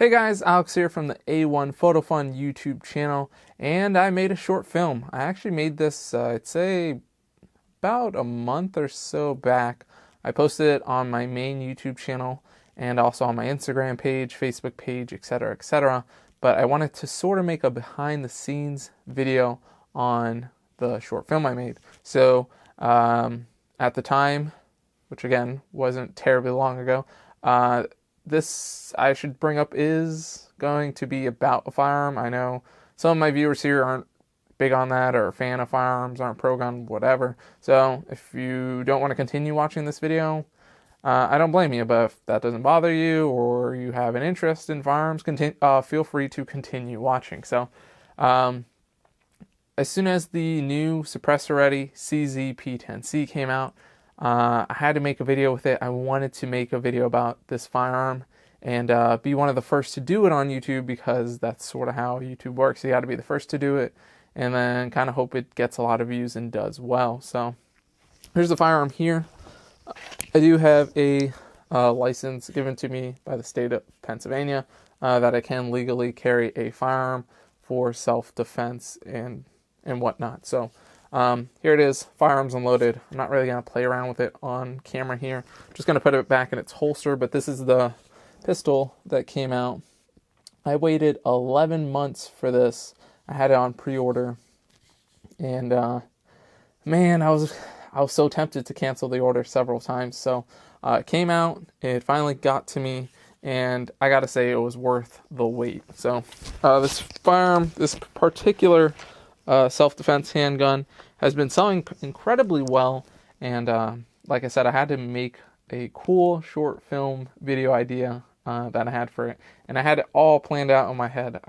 Hey guys, Alex here from the A1 Photo Fun YouTube channel, and I made a short film. I actually made this, I'd say, about a month or so back. I posted it on my main YouTube channel and also on my Instagram page, Facebook page, etc., etc. But I wanted to sort of make a behind the scenes video on the short film I made. So at the time, which again wasn't terribly long ago, this, I should bring up, is going to be about a firearm. I know some of my viewers here aren't big on that or a fan of firearms, aren't pro-gun, whatever. So if you don't want to continue watching this video, I don't blame you. But if that doesn't bother you or you have an interest in firearms, feel free to continue watching. So as soon as the new suppressor-ready CZ-P10C came out, I had to make a video with it. I wanted to make a video about this firearm and be one of the first to do it on YouTube, because that's sort of how YouTube works. You got to be the first to do it and then kind of hope it gets a lot of views and does well. So here's the firearm here. I do have a license given to me by the state of Pennsylvania that I can legally carry a firearm for self-defense and whatnot. So here it is, firearms unloaded. I'm not really going to play around with it on camera here. I'm just going to put it back in its holster, but this is the pistol that came out. I waited 11 months for this. I had it on pre-order, and man, I was so tempted to cancel the order several times. So it came out, it finally got to me, and I got to say it was worth the wait. So this firearm, this particular self-defense handgun, has been selling incredibly well, and like I said, I had to make a cool short film video idea that I had for it, and I had it all planned out in my head.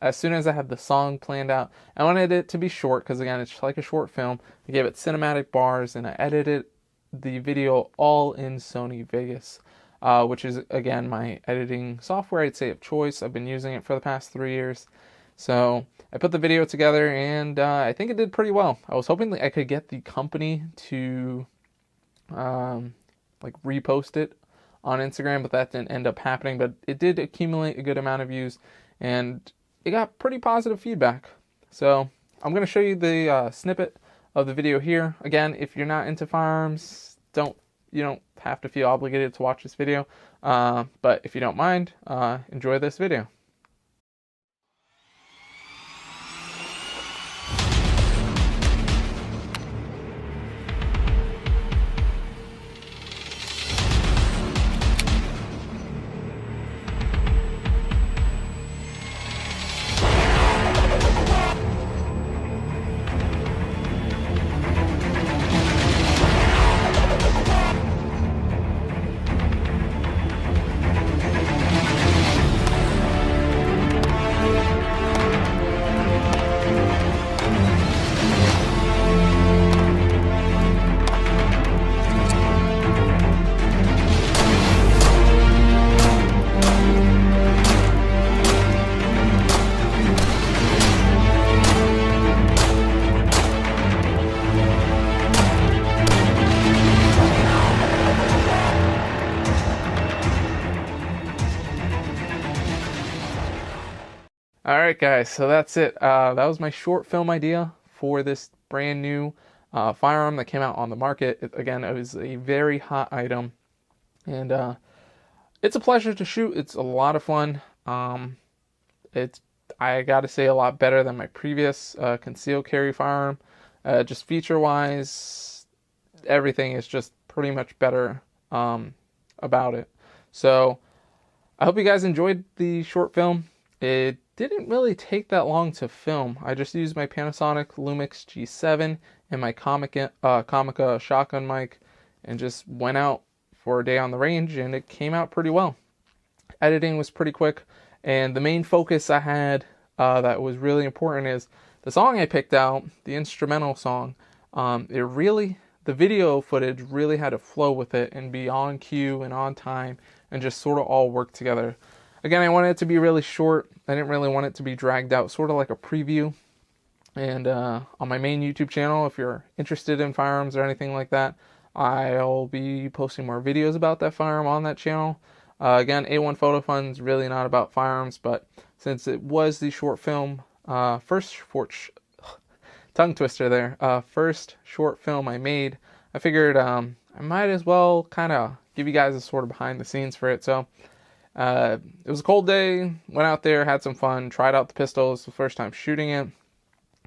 As soon as I had the song planned out, I wanted it to be short, because again, it's like a short film. I gave it cinematic bars, and I edited the video all in Sony Vegas, which is, again, my editing software, I'd say, of choice. I've been using it for the past 3 years. So I put the video together, and I think it did pretty well. I was hoping that I could get the company to like repost it on Instagram, but that didn't end up happening. But it did accumulate a good amount of views, and it got pretty positive feedback. So I'm going to show you the snippet of the video here. Again, if you're not into firearms, you don't have to feel obligated to watch this video. But if you don't mind, enjoy this video. Alright guys, so that's it. That was my short film idea for this brand new firearm that came out on the market. Again, it was a very hot item, and it's a pleasure to shoot. It's a lot of fun. It's, I gotta say, a lot better than my previous concealed carry firearm. Just feature-wise, everything is just pretty much better about it. So I hope you guys enjoyed the short film. It didn't really take that long to film. I just used my Panasonic Lumix G7 and my Comica shotgun mic and just went out for a day on the range, and it came out pretty well. Editing was pretty quick, and the main focus I had that was really important is the song I picked out, the instrumental song. The video footage really had to flow with it and be on cue and on time and just sort of all work together. Again, I wanted it to be really short. I didn't really want it to be dragged out, sort of like a preview. And on my main YouTube channel, if you're interested in firearms or anything like that, I'll be posting more videos about that firearm on that channel. Again, A1 Photo Fund's really not about firearms, but since it was the short film, tongue twister there, first short film I made, I figured I might as well kind of give you guys a sort of behind the scenes for it. So it was a cold day, went out there, had some fun, tried out the pistol. It was the first time shooting it.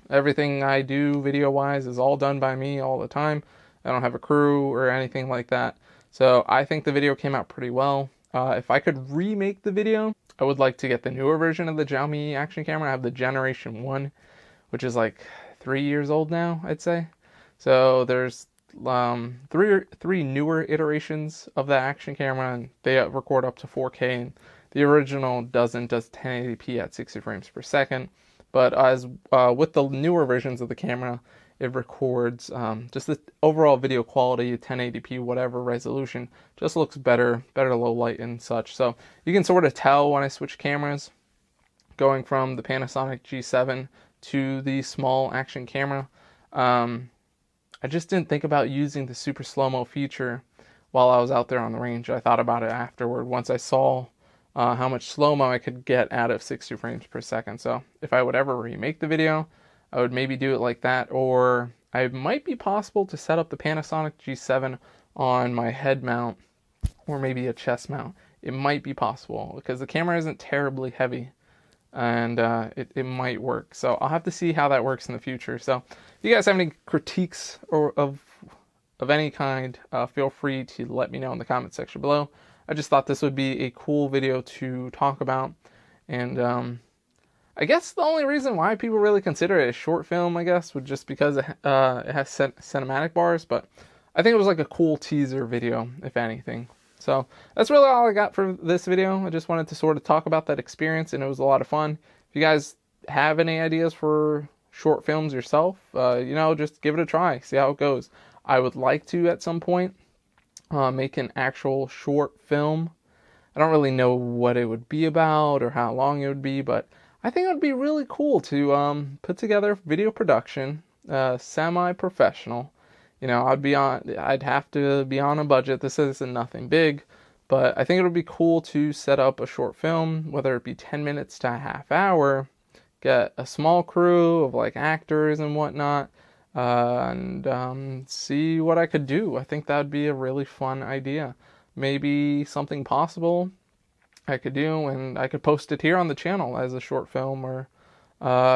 Everything I do video-wise is all done by me all the time. I don't have a crew or anything like that. So I think the video came out pretty well. If I could remake the video, I would like to get the newer version of the Xiaomi action camera. I have the Generation 1, which is like 3 years old now, I'd say. So there's three newer iterations of that action camera, and they record up to 4K, and the original does 1080p at 60 frames per second. But as with the newer versions of the camera, it records just the overall video quality, 1080p, whatever resolution, just looks better low light and such. So you can sort of tell when I switch cameras, going from the Panasonic G7 to the small action camera. I just didn't think about using the super slow-mo feature while I was out there on the range. I thought about it afterward once I saw how much slow-mo I could get out of 60 frames per second. So if I would ever remake the video, I would maybe do it like that, or it might be possible to set up the Panasonic G7 on my head mount or maybe a chest mount. It might be possible because the camera isn't terribly heavy, and it might work. So I'll have to see how that works in the future. So if you guys have any critiques or of any kind, feel free to let me know in the comment section below. I just thought this would be a cool video to talk about, and I guess the only reason why people really consider it a short film, I guess, would just because it has cinematic bars, but I think it was like a cool teaser video, if anything. So that's really all I got for this video. I just wanted to sort of talk about that experience, and it was a lot of fun. If you guys have any ideas for short films yourself, just give it a try, see how it goes. I would like to, at some point, make an actual short film. I don't really know what it would be about or how long it would be, but I think it would be really cool to put together video production, semi-professional. I'd have to be on a budget. This isn't nothing big, but I think it would be cool to set up a short film, whether it be 10 minutes to a half hour, get a small crew of like actors and whatnot, and see what I could do. I think that would be a really fun idea. Maybe something possible I could do, and I could post it here on the channel as a short film, or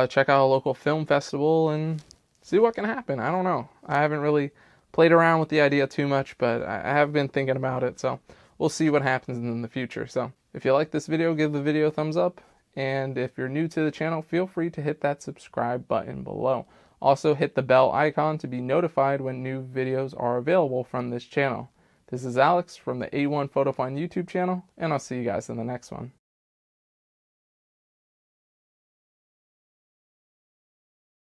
check out a local film festival and see what can happen. I don't know. I haven't really played around with the idea too much, but I have been thinking about it, so we'll see what happens in the future. So if you like this video, give the video a thumbs up, and if you're new to the channel, feel free to hit that subscribe button below. Also hit the bell icon to be notified when new videos are available from this channel. This is Alex from the A1 Photo Fund YouTube channel, and I'll see you guys in the next one.